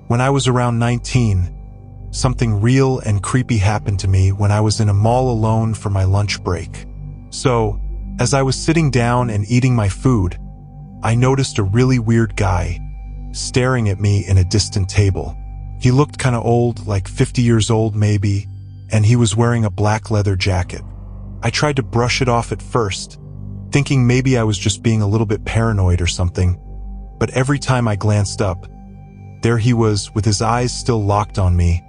When I was around 19, something real and creepy happened to me when I was in a mall alone for my lunch break. So, as I was sitting down and eating my food, I noticed a really weird guy staring at me in a distant table. He looked kinda old, like 50 years old maybe, and he was wearing a black leather jacket. I tried to brush it off at first, thinking maybe I was just being a little bit paranoid or something, but every time I glanced up, there he was with his eyes still locked on me,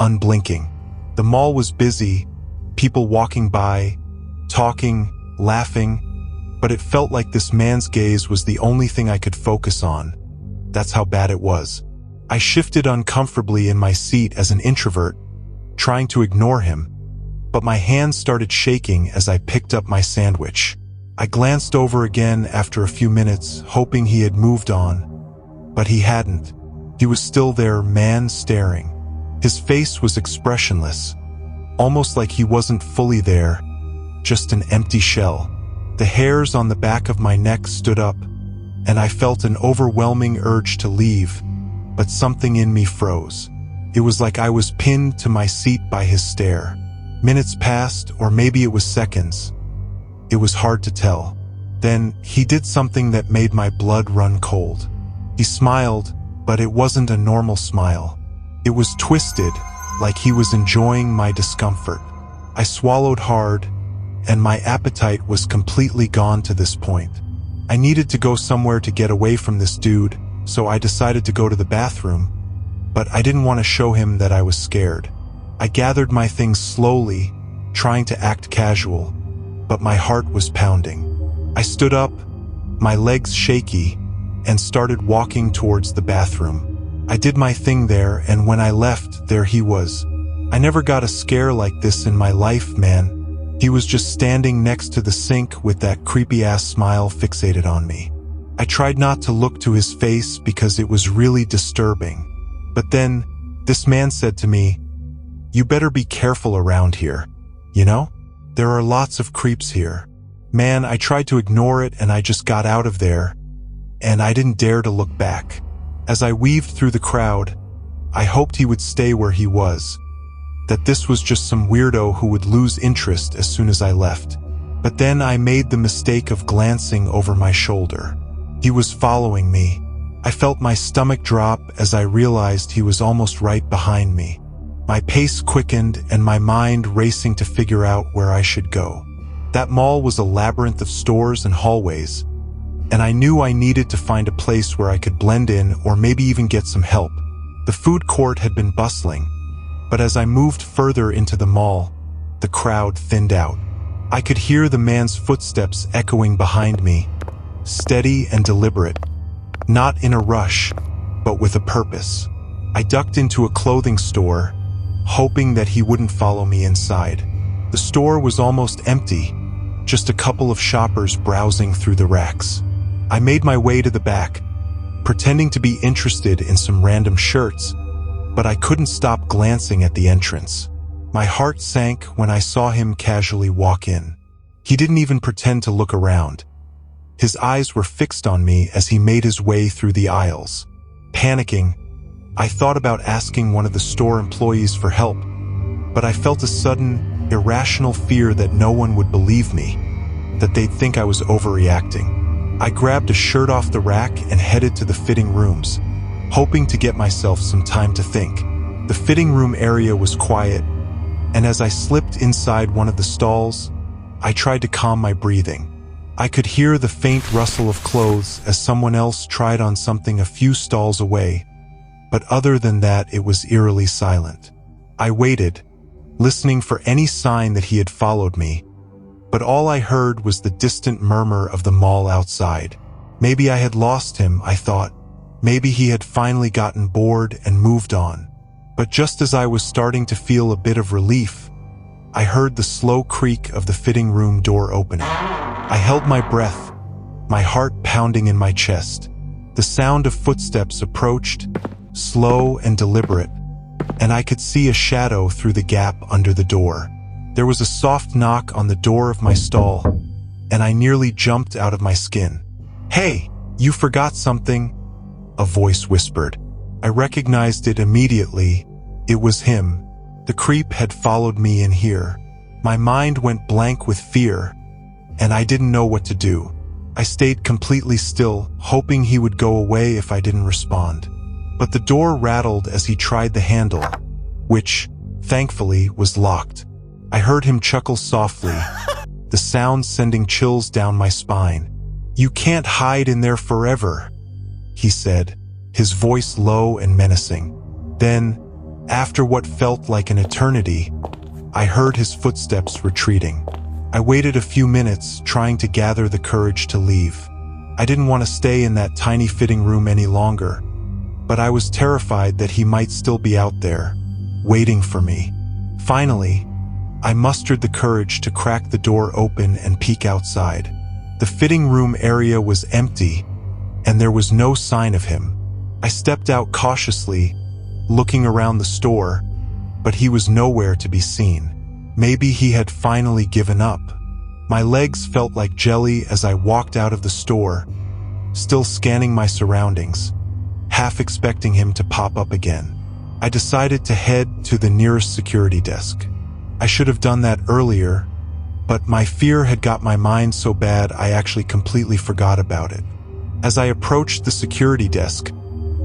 unblinking. The mall was busy, people walking by, talking, laughing, but it felt like this man's gaze was the only thing I could focus on. That's how bad it was. I shifted uncomfortably in my seat as an introvert, trying to ignore him, but my hands started shaking as I picked up my sandwich. I glanced over again after a few minutes, hoping he had moved on, but he hadn't. He was still there, man staring. His face was expressionless, almost like he wasn't fully there, just an empty shell. The hairs on the back of my neck stood up, and I felt an overwhelming urge to leave, but something in me froze. It was like I was pinned to my seat by his stare. Minutes passed, or maybe it was seconds. It was hard to tell. Then, he did something that made my blood run cold. He smiled, but it wasn't a normal smile. It was twisted, like he was enjoying my discomfort. I swallowed hard, and my appetite was completely gone to this point. I needed to go somewhere to get away from this dude, so I decided to go to the bathroom, but I didn't want to show him that I was scared. I gathered my things slowly, trying to act casual, but my heart was pounding. I stood up, my legs shaky, and started walking towards the bathroom. I did my thing there, and when I left, there he was. I never got a scare like this in my life, man. He was just standing next to the sink with that creepy-ass smile fixated on me. I tried not to look to his face because it was really disturbing. But then, this man said to me, "You better be careful around here. You know? There are lots of creeps here." Man, I tried to ignore it and I just got out of there, and I didn't dare to look back. As I weaved through the crowd, I hoped he would stay where he was, that this was just some weirdo who would lose interest as soon as I left. But then I made the mistake of glancing over my shoulder. He was following me. I felt my stomach drop as I realized he was almost right behind me. My pace quickened and my mind racing to figure out where I should go. That mall was a labyrinth of stores and hallways, and I knew I needed to find a place where I could blend in or maybe even get some help. The food court had been bustling, but as I moved further into the mall, the crowd thinned out. I could hear the man's footsteps echoing behind me, steady and deliberate, not in a rush, but with a purpose. I ducked into a clothing store, hoping that he wouldn't follow me inside. The store was almost empty, just a couple of shoppers browsing through the racks. I made my way to the back, pretending to be interested in some random shirts, but I couldn't stop glancing at the entrance. My heart sank when I saw him casually walk in. He didn't even pretend to look around. His eyes were fixed on me as he made his way through the aisles. Panicking, I thought about asking one of the store employees for help, but I felt a sudden, irrational fear that no one would believe me, that they'd think I was overreacting. I grabbed a shirt off the rack and headed to the fitting rooms, hoping to get myself some time to think. The fitting room area was quiet, and as I slipped inside one of the stalls, I tried to calm my breathing. I could hear the faint rustle of clothes as someone else tried on something a few stalls away, but other than that, it was eerily silent. I waited, listening for any sign that he had followed me, but all I heard was the distant murmur of the mall outside. Maybe I had lost him, I thought. Maybe he had finally gotten bored and moved on. But just as I was starting to feel a bit of relief, I heard the slow creak of the fitting room door opening. I held my breath, my heart pounding in my chest. The sound of footsteps approached, slow and deliberate, and I could see a shadow through the gap under the door. There was a soft knock on the door of my stall, and I nearly jumped out of my skin. "Hey, you forgot something," a voice whispered. I recognized it immediately. It was him. The creep had followed me in here. My mind went blank with fear, and I didn't know what to do. I stayed completely still, hoping he would go away if I didn't respond. But the door rattled as he tried the handle, which, thankfully, was locked. I heard him chuckle softly, the sound sending chills down my spine. "You can't hide in there forever," he said, his voice low and menacing. Then, after what felt like an eternity, I heard his footsteps retreating. I waited a few minutes, trying to gather the courage to leave. I didn't want to stay in that tiny fitting room any longer, but I was terrified that he might still be out there, waiting for me. Finally, I mustered the courage to crack the door open and peek outside. The fitting room area was empty, and there was no sign of him. I stepped out cautiously, looking around the store, but he was nowhere to be seen. Maybe he had finally given up. My legs felt like jelly as I walked out of the store, still scanning my surroundings, half expecting him to pop up again. I decided to head to the nearest security desk. I should have done that earlier, but my fear had got my mind so bad I actually completely forgot about it. As I approached the security desk,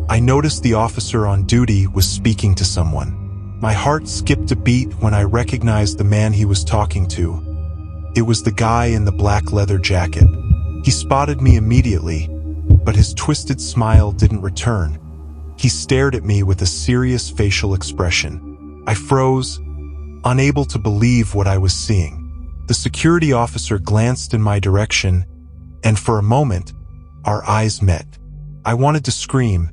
I noticed the officer on duty was speaking to someone. My heart skipped a beat when I recognized the man he was talking to. It was the guy in the black leather jacket. He spotted me immediately, but his twisted smile didn't return. He stared at me with a serious facial expression. I froze, unable to believe what I was seeing. The security officer glanced in my direction, and for a moment, our eyes met. I wanted to scream,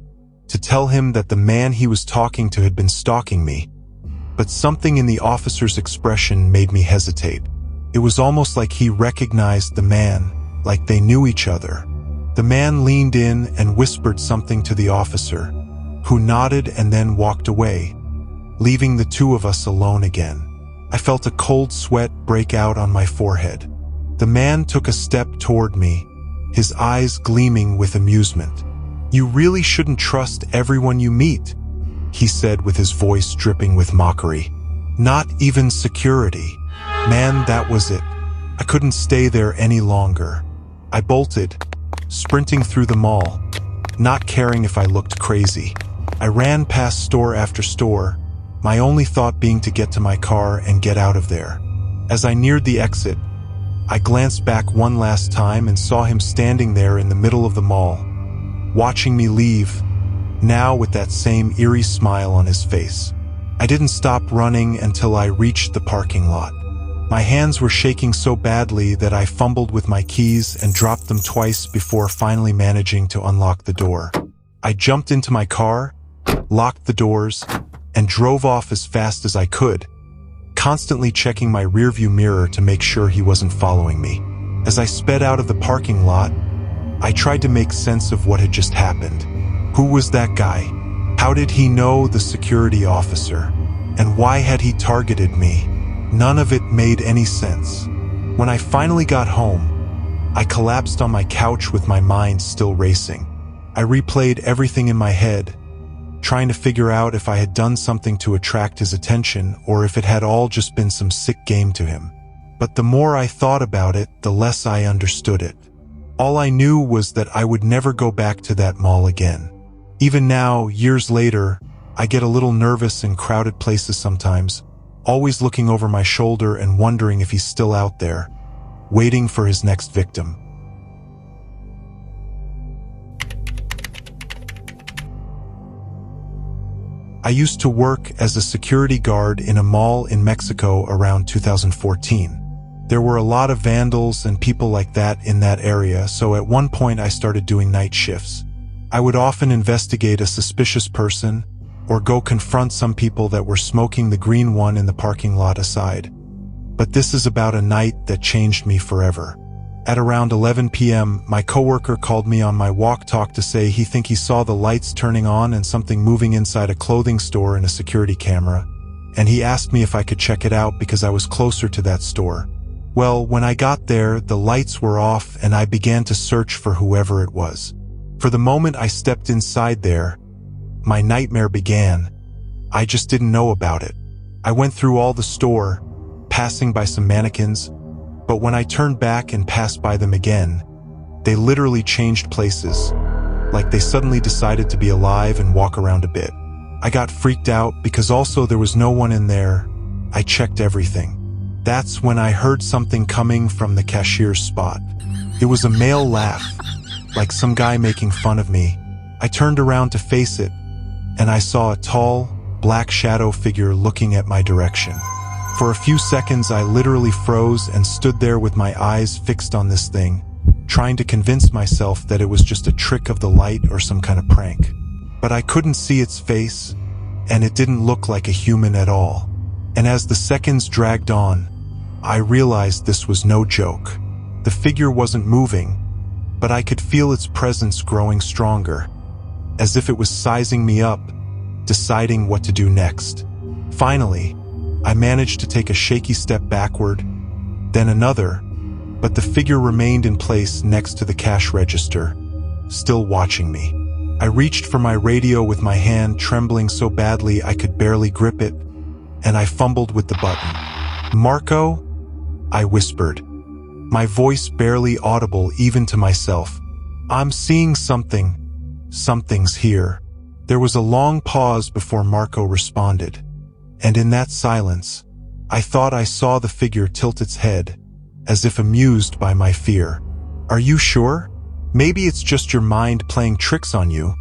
to tell him that the man he was talking to had been stalking me, but something in the officer's expression made me hesitate. It was almost like he recognized the man, like they knew each other. The man leaned in and whispered something to the officer, who nodded and then walked away, leaving the two of us alone again. I felt a cold sweat break out on my forehead. The man took a step toward me, his eyes gleaming with amusement. "You really shouldn't trust everyone you meet," he said with his voice dripping with mockery. "Not even security." Man, that was it. I couldn't stay there any longer. I bolted, sprinting through the mall, not caring if I looked crazy. I ran past store after store, my only thought being to get to my car and get out of there. As I neared the exit, I glanced back one last time and saw him standing there in the middle of the mall, watching me leave, now with that same eerie smile on his face. I didn't stop running until I reached the parking lot. My hands were shaking so badly that I fumbled with my keys and dropped them twice before finally managing to unlock the door. I jumped into my car, locked the doors, and drove off as fast as I could, constantly checking my rearview mirror to make sure he wasn't following me. As I sped out of the parking lot, I tried to make sense of what had just happened. Who was that guy? How did he know the security officer? And why had he targeted me? None of it made any sense. When I finally got home, I collapsed on my couch with my mind still racing. I replayed everything in my head, trying to figure out if I had done something to attract his attention or if it had all just been some sick game to him. But the more I thought about it, the less I understood it. All I knew was that I would never go back to that mall again. Even now, years later, I get a little nervous in crowded places sometimes, always looking over my shoulder and wondering if he's still out there, waiting for his next victim. I used to work as a security guard in a mall in Mexico around 2014. There were a lot of vandals and people like that in that area, so at one point I started doing night shifts. I would often investigate a suspicious person or go confront some people that were smoking the green one in the parking lot aside. But this is about a night that changed me forever. At around 11 p.m., my coworker called me on my walk-talk to say he saw the lights turning on and something moving inside a clothing store in a security camera, and he asked me if I could check it out because I was closer to that store. Well, when I got there, the lights were off and I began to search for whoever it was. For the moment I stepped inside there, My nightmare began. I just didn't know about it. I went through all the store, passing by some mannequins, but when I turned back and passed by them again, they literally changed places, like they suddenly decided to be alive and walk around a bit. I got freaked out because also there was no one in there. I checked everything. That's when I heard something coming from the cashier's spot. It was a male laugh, like some guy making fun of me. I turned around to face it, and I saw a tall, black shadow figure looking at my direction. For a few seconds, I literally froze and stood there with my eyes fixed on this thing, trying to convince myself that it was just a trick of the light or some kind of prank. But I couldn't see its face, and it didn't look like a human at all. And as the seconds dragged on, I realized this was no joke. The figure wasn't moving, but I could feel its presence growing stronger, as if it was sizing me up, deciding what to do next. Finally, I managed to take a shaky step backward, then another, but the figure remained in place next to the cash register, still watching me. I reached for my radio with my hand trembling so badly I could barely grip it, and I fumbled with the button. "Marco?" I whispered, my voice barely audible even to myself. "I'm seeing something. Something's here." There was a long pause before Marco responded, and in that silence, I thought I saw the figure tilt its head, as if amused by my fear. "Are you sure? Maybe it's just your mind playing tricks on you,"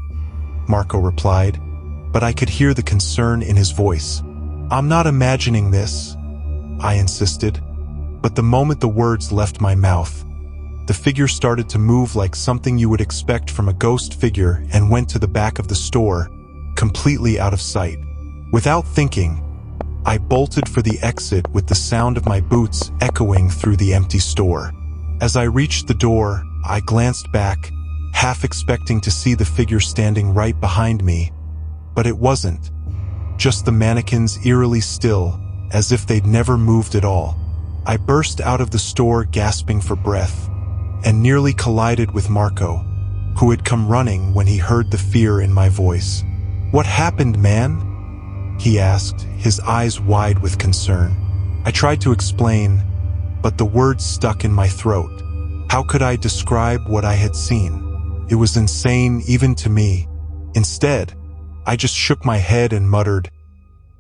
Marco replied, but I could hear the concern in his voice. "I'm not imagining this," I insisted, but the moment the words left my mouth, the figure started to move like something you would expect from a ghost figure and went to the back of the store, completely out of sight. Without thinking, I bolted for the exit with the sound of my boots echoing through the empty store. As I reached the door, I glanced back, half expecting to see the figure standing right behind me, but it wasn't. Just the mannequins eerily still, as if they'd never moved at all. I burst out of the store gasping for breath, and nearly collided with Marco, who had come running when he heard the fear in my voice. "What happened, man?" he asked, his eyes wide with concern. I tried to explain, but the words stuck in my throat. How could I describe what I had seen? It was insane even to me. Instead, I just shook my head and muttered,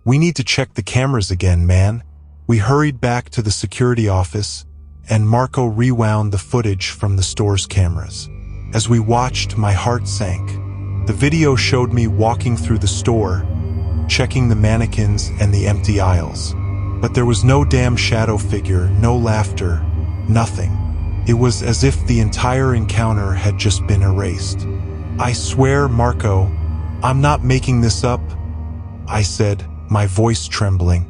"We need to check the cameras again, man." We hurried back to the security office, and Marco rewound the footage from the store's cameras. As we watched, my heart sank. The video showed me walking through the store, checking the mannequins and the empty aisles. But there was no damn shadow figure, no laughter, nothing. It was as if the entire encounter had just been erased. "I swear, Marco, I'm not making this up," I said, my voice trembling.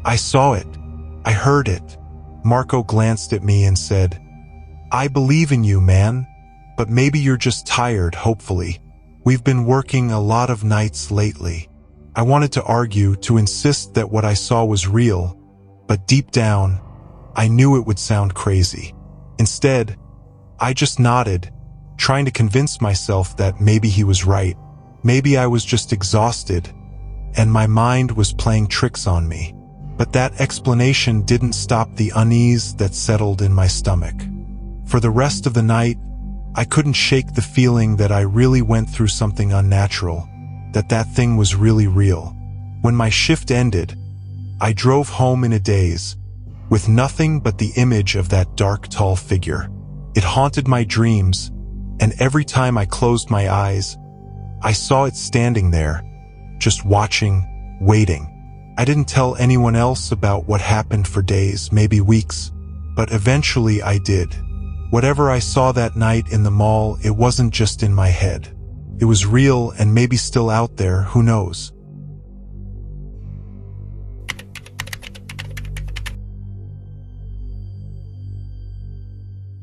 "I saw it. I heard it." Marco glanced at me and said, "I believe in you, man, but maybe you're just tired, hopefully. We've been working a lot of nights lately." I wanted to argue, to insist that what I saw was real, but deep down, I knew it would sound crazy. Instead, I just nodded, trying to convince myself that maybe he was right. Maybe I was just exhausted, and my mind was playing tricks on me. But that explanation didn't stop the unease that settled in my stomach. For the rest of the night, I couldn't shake the feeling that I really went through something unnatural, that thing was really real. When my shift ended, I drove home in a daze, with nothing but the image of that dark, tall figure. It haunted my dreams, and every time I closed my eyes, I saw it standing there, just watching, waiting. I didn't tell anyone else about what happened for days, maybe weeks, but eventually I did. Whatever I saw that night in the mall, it wasn't just in my head. It was real and maybe still out there, who knows?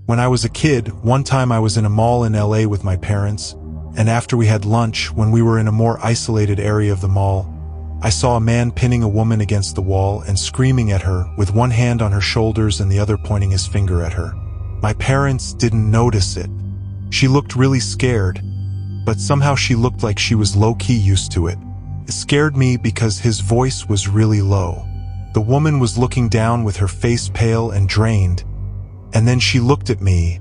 When I was a kid, one time I was in a mall in LA with my parents, and after we had lunch, when we were in a more isolated area of the mall, I saw a man pinning a woman against the wall and screaming at her with one hand on her shoulders and the other pointing his finger at her. My parents didn't notice it. She looked really scared, but somehow she looked like she was low-key used to it. It scared me because his voice was really low. The woman was looking down with her face pale and drained, and then she looked at me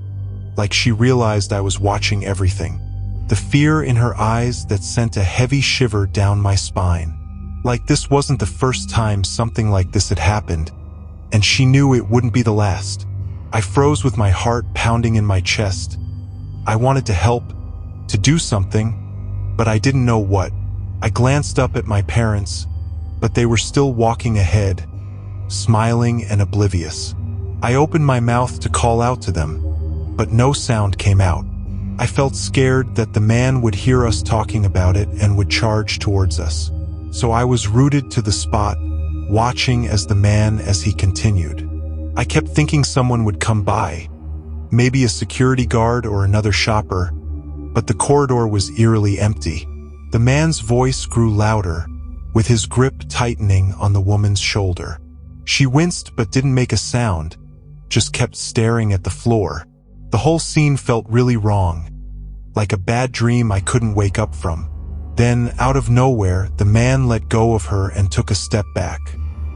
like she realized I was watching everything. The fear in her eyes that sent a heavy shiver down my spine. Like this wasn't the first time something like this had happened, and she knew it wouldn't be the last. I froze with my heart pounding in my chest. I wanted to help, to do something, but I didn't know what. I glanced up at my parents, but they were still walking ahead, smiling and oblivious. I opened my mouth to call out to them, but no sound came out. I felt scared that the man would hear us talking about it and would charge towards us. So I was rooted to the spot, watching as he continued. I kept thinking someone would come by, maybe a security guard or another shopper, but the corridor was eerily empty. The man's voice grew louder, with his grip tightening on the woman's shoulder. She winced but didn't make a sound, just kept staring at the floor. The whole scene felt really wrong, like a bad dream I couldn't wake up from. Then, out of nowhere, the man let go of her and took a step back.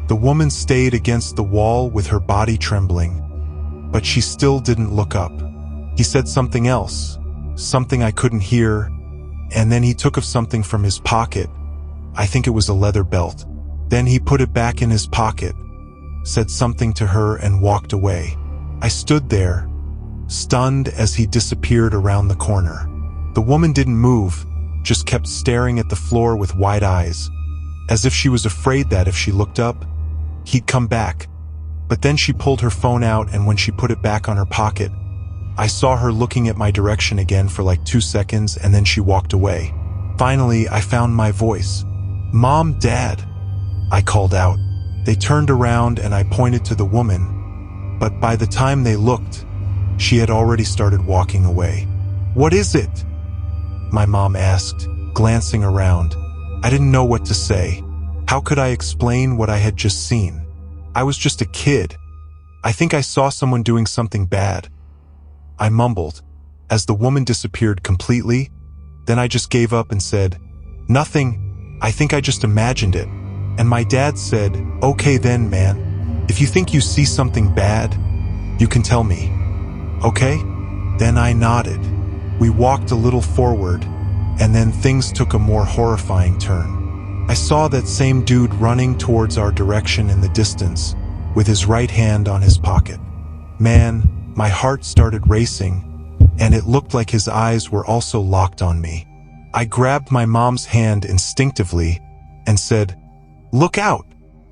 The woman stayed against the wall with her body trembling, but she still didn't look up. He said something else, something I couldn't hear, and then he took something from his pocket. I think it was a leather belt. Then he put it back in his pocket, said something to her and walked away. I stood there, stunned as he disappeared around the corner. The woman didn't move, just kept staring at the floor with wide eyes, as if she was afraid that if she looked up, he'd come back. But then she pulled her phone out, and when she put it back on her pocket, I saw her looking at my direction again for like 2 seconds, and then she walked away. Finally, I found my voice. "Mom, Dad," I called out. They turned around and I pointed to the woman, but by the time they looked, she had already started walking away. "What is it?" my mom asked, glancing around. I didn't know what to say. How could I explain what I had just seen? I was just a kid. I think I saw someone doing something bad, I mumbled, as the woman disappeared completely. Then I just gave up and said, "Nothing, I think I just imagined it." And my dad said, "Okay then, man. If you think you see something bad, you can tell me. Okay?" Then I nodded. We walked a little forward, and then things took a more horrifying turn. I saw that same dude running towards our direction in the distance, with his right hand on his pocket. Man, my heart started racing, and it looked like his eyes were also locked on me. I grabbed my mom's hand instinctively and said, "Look out!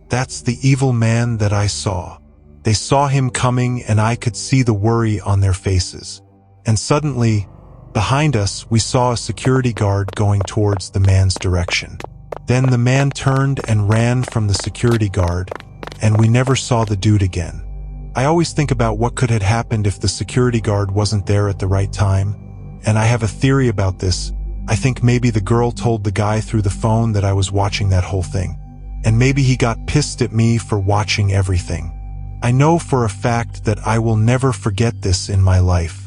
That's the evil man that I saw." They saw him coming, and I could see the worry on their faces. And suddenly, behind us, we saw a security guard going towards the man's direction. Then the man turned and ran from the security guard, and we never saw the dude again. I always think about what could have happened if the security guard wasn't there at the right time, and I have a theory about this. I think maybe the girl told the guy through the phone that I was watching that whole thing, and maybe he got pissed at me for watching everything. I know for a fact that I will never forget this in my life.